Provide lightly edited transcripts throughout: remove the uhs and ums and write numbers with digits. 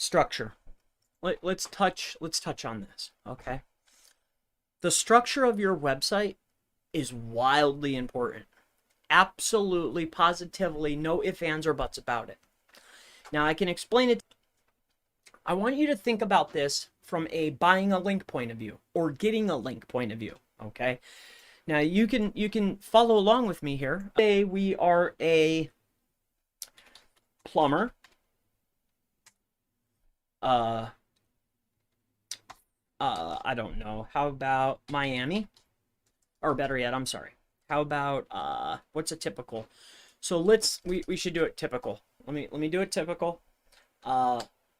Structure. Let's touch on this, okay? The structure of your website is wildly important. Absolutely, positively, no ifs, ands, or buts about it. Now, I can explain it. I want you to think about this from a buying a link point of view or getting a link point of view, okay? Now, you can follow along with me here. Say we are a plumber. I don't know. How about Miami? Or better yet, I'm sorry. How about what's a typical? So we should do it typical. Let me do it typical. Flordia,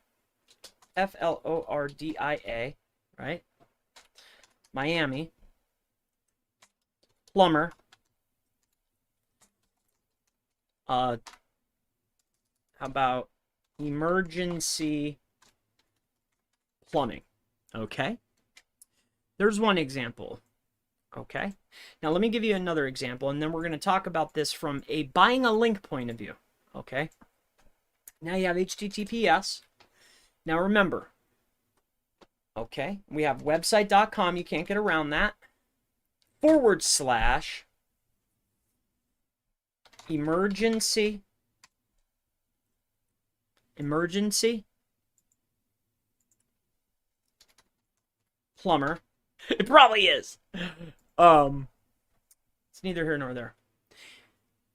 right? Miami. Plumber. How about emergency plumbing? Okay. There's one example. Okay. Now let me give you another example, and then we're going to talk about this from a buying a link point of view. Okay. Now you have HTTPS. Now remember, okay, we have website.com. You can't get around that. / emergency plumber. It probably is. It's neither here nor there.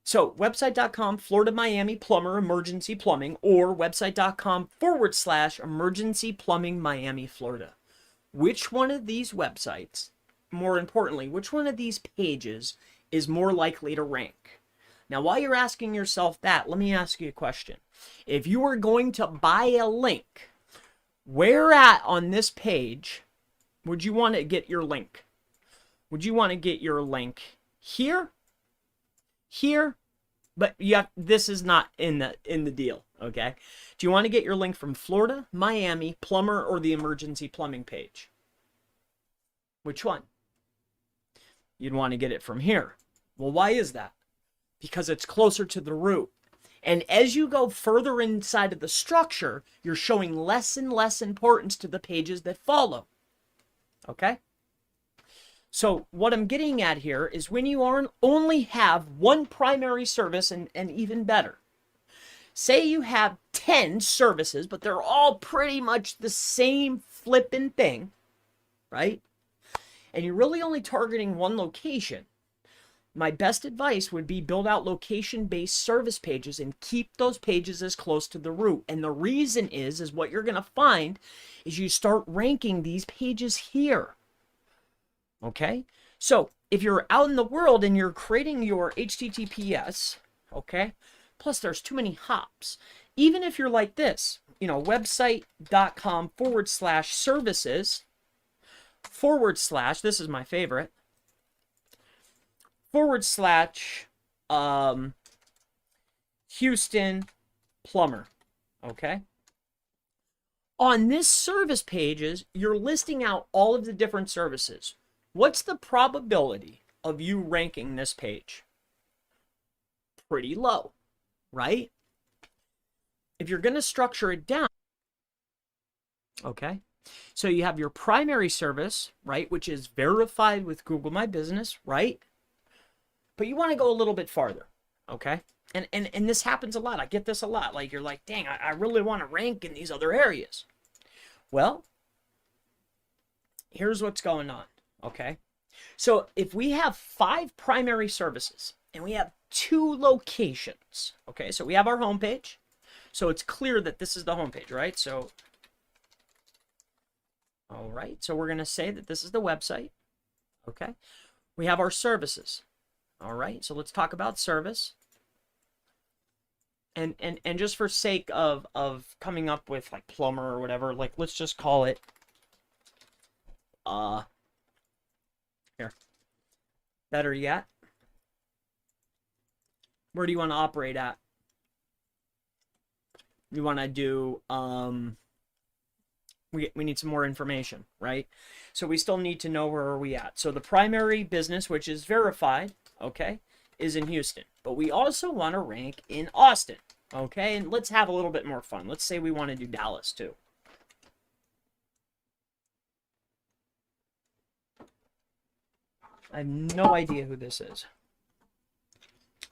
So website.com Florida Miami plumber emergency plumbing, or website.com / emergency plumbing Miami Florida. Which one of these websites, more importantly, which one of these pages is more likely to rank? Now, while you're asking yourself that, let me ask you a question. If you were going to buy a link, where at on this page would you want to get your link? Would you want to get your link here? Here? But this is not in the deal, okay? Do you want to get your link from Florida, Miami, plumber, or the emergency plumbing page? Which one? You'd want to get it from here. Well, why is that? Because it's closer to the root. And as you go further inside of the structure, you're showing less and less importance to the pages that follow. Okay? So what I'm getting at here is when you only have one primary service, and even better, say you have 10 services, but they're all pretty much the same flipping thing, right? And you're really only targeting one location. My best advice would be build out location-based service pages and keep those pages as close to the root. And the reason is what you're going to find is you start ranking these pages here. Okay? So if you're out in the world and you're creating your HTTPS, okay? Plus there's too many hops. Even if you're like this, website.com / services / this is my favorite, / Houston plumber, okay? On this service pages, you're listing out all of the different services. What's the probability of you ranking this page? Pretty low, right? If you're going to structure it down, okay? So you have your primary service, right, which is verified with Google My Business, right? But you want to go a little bit farther, okay? And this happens a lot. I get this a lot. Like, you're like, dang, I really want to rank in these other areas. Well, here's what's going on, okay? So if we have 5 primary services and we have 2 locations, okay? So we have our homepage. So it's clear that this is the homepage, right? So, all right. So we're going to say that this is the website, okay? We have our services. All right, so let's talk about service. And just for sake of coming up with like plumber or whatever, like let's just call it here. Better yet, where do you want to operate at? You want to do we need some more information, right? So we still need to know where are we at. So the primary business, which is verified, okay, is in Houston. But we also want to rank in Austin, Okay, and let's have a little bit more fun. Let's say we want to do Dallas too. I have no idea who this is.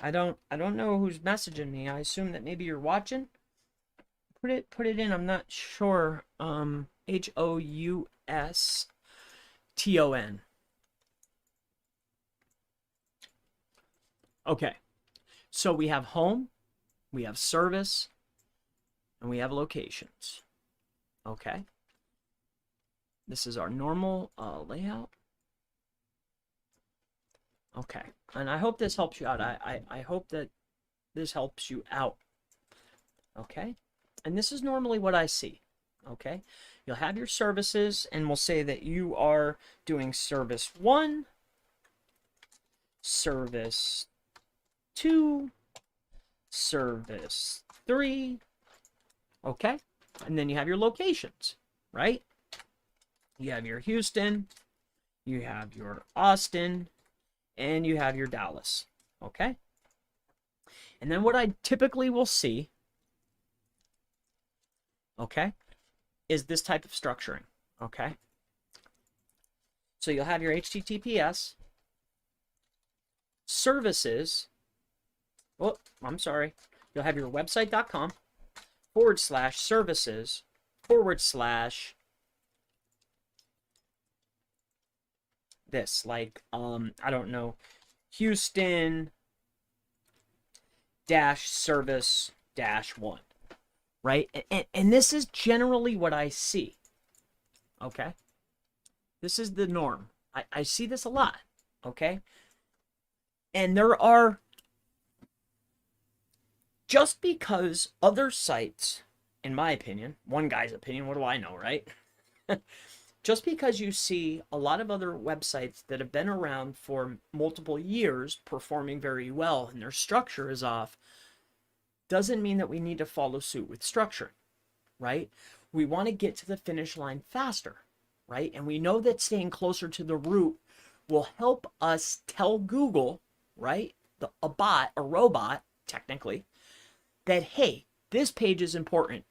I don't know who's messaging me. I assume that maybe you're watching. Put it in. I'm not sure. Houston. Okay. So we have home, we have service, and we have locations. Okay. This is our normal layout. Okay. And I hope this helps you out. I hope that this helps you out. Okay. And this is normally what I see. Okay. You'll have your services, and we'll say that you are doing service 1, service 2, service 3. Okay. And then you have your locations, right? You have your Houston, you have your Austin, and you have your Dallas. Okay. And then what I typically will see, okay, is this type of structuring. Okay. So you'll have your HTTPS, services. Oh, I'm sorry. You'll have your website.com /services / this, like, I don't know, Houston -service -1, right? And this is generally what I see. Okay. This is the norm. I see this a lot. Okay. And there are, just because other sites, in my opinion, one guy's opinion, what do I know, right? Just because you see a lot of other websites that have been around for multiple years performing very well and their structure is off, doesn't mean that we need to follow suit with structure, right? We want to get to the finish line faster, right? And we know that staying closer to the root will help us tell Google, right? A bot, a robot, technically, that, hey, this page is important.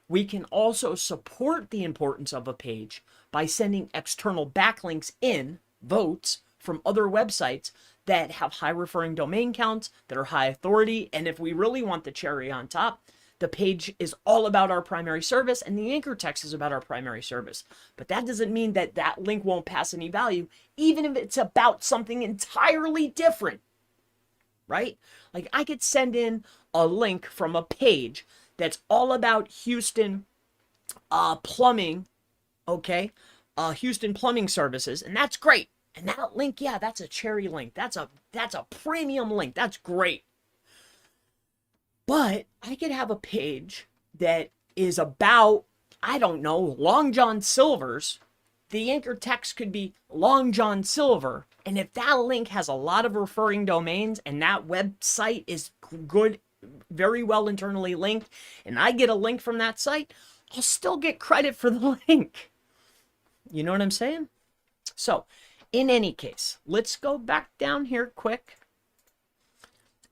We can also support the importance of a page by sending external backlinks in, votes, from other websites that have high referring domain counts, that are high authority. And if we really want the cherry on top, the page is all about our primary service and the anchor text is about our primary service. But that doesn't mean that that link won't pass any value, even if it's about something entirely different, right? Like, I could send in a link from a page that's all about Houston plumbing, okay? Houston plumbing services, and that's great. And that link, yeah, that's a cherry link. That's a premium link. That's great. But I could have a page that is about, I don't know, Long John Silver's. The anchor text could be Long John Silver. And if that link has a lot of referring domains and that website is good, very well internally linked, and I get a link from that site, I'll still get credit for the link. You know what I'm saying? So, in any case, let's go back down here quick.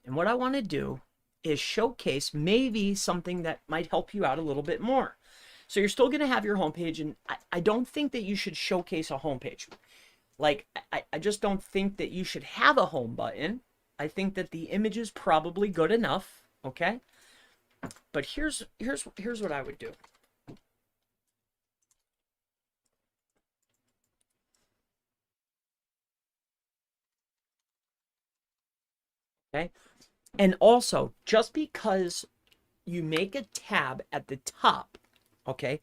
And what I want to do is showcase maybe something that might help you out a little bit more. So you're still going to have your homepage, and I don't think that you should showcase a homepage. Like, I just don't think that you should have a home button. I think that the image is probably good enough, okay? But here's what I would do. Okay? And also, just because you make a tab at the top, okay?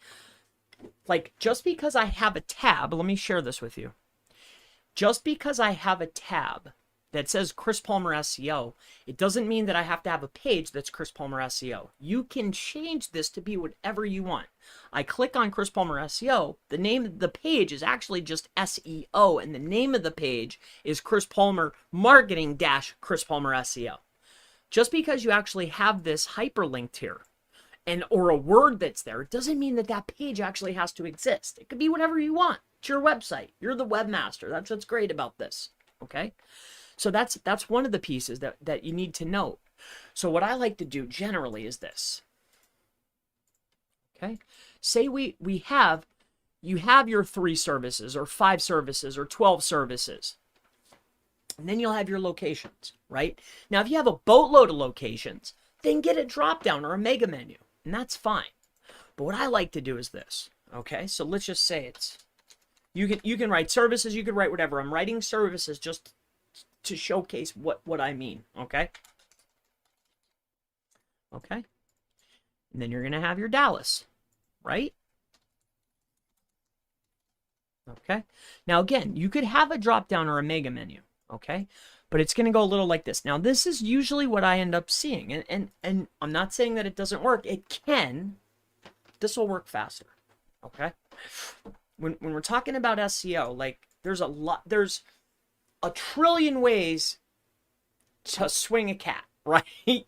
Like, just because I have a tab, let me share this with you. Just because I have a tab that says Chris Palmer SEO, it doesn't mean that I have to have a page that's Chris Palmer SEO. You can change this to be whatever you want. I click on Chris Palmer SEO. The name of the page is actually just SEO, and the name of the page is Chris Palmer Marketing - Chris Palmer SEO. Just because you actually have this hyperlinked here, or a word that's there, it doesn't mean that that page actually has to exist. It could be whatever you want. It's your website. You're the webmaster. That's what's great about this. Okay? So that's one of the pieces that you need to note. So what I like to do generally is this. Okay. Say you have your 3 services or 5 services or 12 services. And then you'll have your locations, right? Now, if you have a boatload of locations, then get a drop down or a mega menu, and that's fine. But what I like to do is this. Okay, so let's just say it's you can write services, you can write whatever. I'm writing services just to showcase what I mean. Okay. Okay. And then you're gonna have your Dallas, right? Okay. Now again, you could have a drop down or a mega menu. Okay, but it's going to go a little like this. Now, this is usually what I end up seeing, and I'm not saying that it doesn't work. It can. This will work faster. Okay, when we're talking about SEO, like there's a trillion ways to swing a cat, right?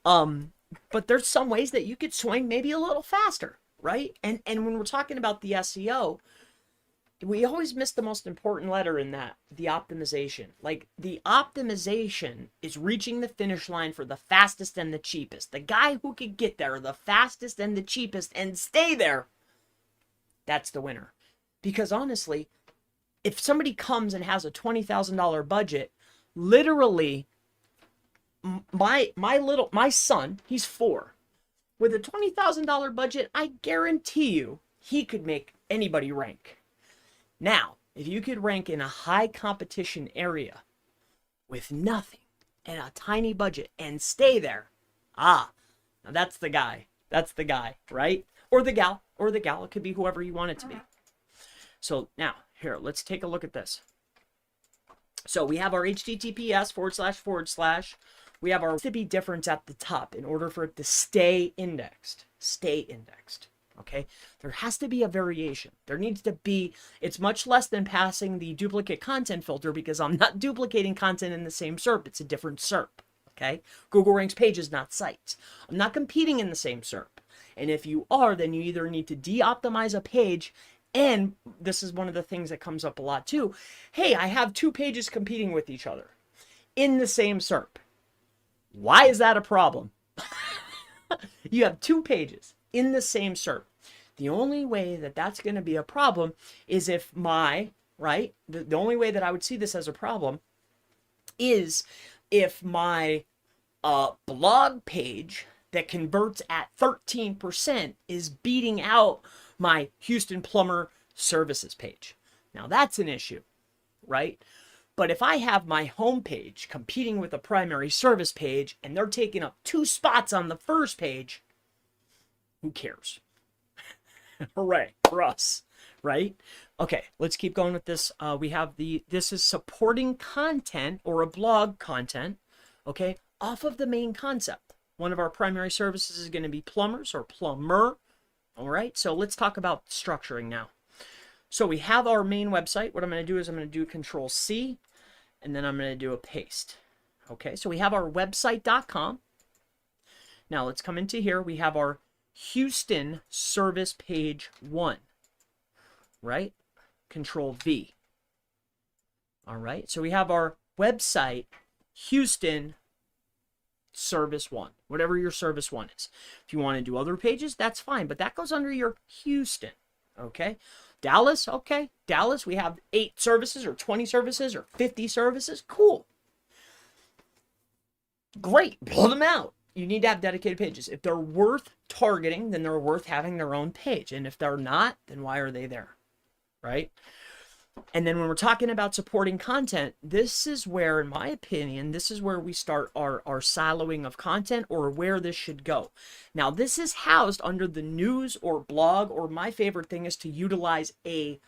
But there's some ways that you could swing maybe a little faster, right? And when we're talking about the SEO, we always miss the most important letter in that, the optimization. Like, the optimization is reaching the finish line for the fastest and the cheapest. The guy who could get there the fastest and the cheapest and stay there, that's the winner. Because honestly, if somebody comes and has a $20,000 budget, literally, my son, he's 4. With a $20,000 budget, I guarantee you he could make anybody rank. Now, if you could rank in a high competition area with nothing and a tiny budget and stay there, now that's the guy. That's the guy, right? Or the gal. It could be whoever you want it to be. So now, here, let's take a look at this. So we have our HTTPS //. We have our to be difference at the top in order for it to stay indexed. Stay indexed. Okay, there has to be a variation. There needs to be, it's much less than passing the duplicate content filter because I'm not duplicating content in the same SERP. It's a different SERP. Okay, Google ranks pages, not sites. I'm not competing in the same SERP. And if you are, then you either need to de-optimize a page, and this is one of the things that comes up a lot too. Hey, I have 2 pages competing with each other in the same SERP. Why is that a problem? You have 2 pages in the same SERP. The only way that that's going to be a problem is if the only way that I would see this as a problem is if my blog page that converts at 13% is beating out my Houston Plumber Services page. Now that's an issue, right? But if I have my home page competing with a primary service page and they're taking up 2 spots on the first page, who cares? Hooray for us, right? Okay, let's keep going with this. We have this is supporting content or a blog content, okay, off of the main concept. One of our primary services is going to be plumbers or plumber. All right, so let's talk about structuring now. So we have our main website. What I'm going to do is I'm going to do Control-C, and then I'm going to do a paste. Okay, so we have our website.com. Now let's come into here. We have our Houston service page 1, right? Control-V. All right, so we have our website, Houston service 1, whatever your service 1 is. If you want to do other pages, that's fine, but that goes under your Houston, okay? Dallas, okay. Dallas, we have 8 services or 20 services or 50 services. Cool. Great, build them out. You need to have dedicated pages. If they're worth targeting, then they're worth having their own page. And if they're not, then why are they there, right? And then when we're talking about supporting content, this is where, in my opinion, this is where we start our siloing of content or where this should go. Now, this is housed under the news or blog, or my favorite thing is to utilize a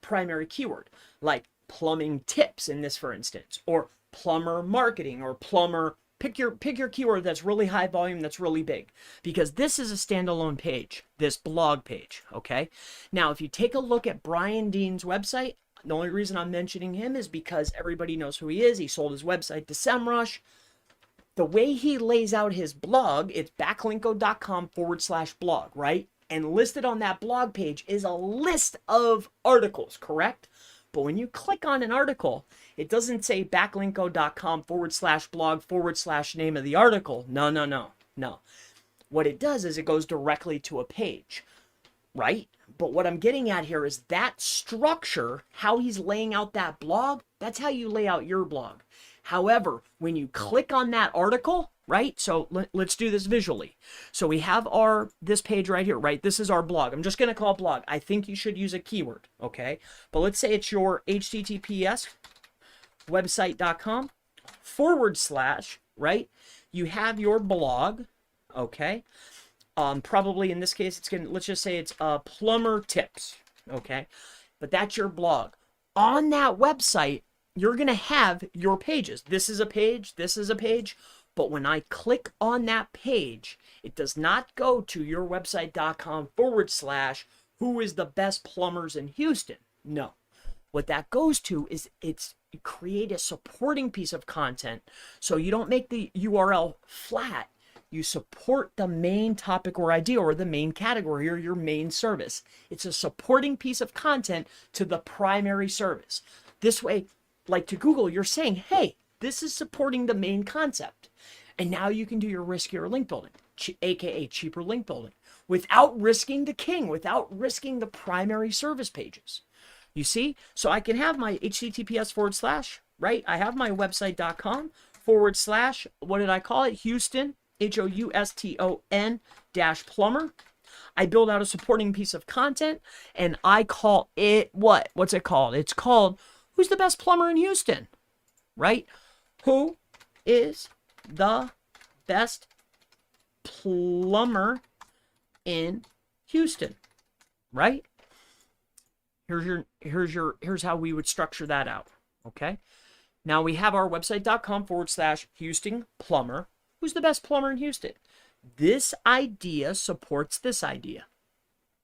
primary keyword, like plumbing tips in this, for instance, or plumber marketing or plumber. Pick your keyword that's really high volume, that's really big, because this is a standalone page, this blog page, okay? Now, if you take a look at Brian Dean's website, the only reason I'm mentioning him is because everybody knows who he is. He sold his website to SEMrush. The way he lays out his blog, it's backlinko.com/blog, right? And listed on that blog page is a list of articles, correct? But when you click on an article, it doesn't say backlinko.com/blog/name of the article. No, no, no, no. What it does is it goes directly to a page, right? But what I'm getting at here is that structure, how he's laying out that blog, that's how you lay out your blog. However, when you click on that article, right? So let's do this visually. So we have this page right here, right? This is our blog. I'm just going to call it blog. I think you should use a keyword, okay? But let's say it's your HTTPS website.com / right? You have your blog, okay? Probably in this case, let's just say it's plumber tips, okay? But that's your blog. On that website, you're going to have your pages. This is a page, this is a page. But when I click on that page, it does not go to your website.com / who is the best plumbers in Houston. No. What that goes to is you create a supporting piece of content. So you don't make the URL flat. You support the main topic or idea or the main category or your main service. It's a supporting piece of content to the primary service. This way, like to Google, you're saying, hey, this is supporting the main concept. And now you can do your riskier link building, aka cheaper link building, without risking the king, without risking the primary service pages. You see? So I can have my HTTPS / right? I have my website.com / what did I call it? Houston, HOUSTON -plumber. I build out a supporting piece of content and I call it what? What's it called? It's called Who's the Best Plumber in Houston? Right? Who is the best plumber in Houston? Right? Here's how we would structure that out. Okay? Now we have our website.com / Houston plumber. Who's the best plumber in Houston? This idea supports this idea.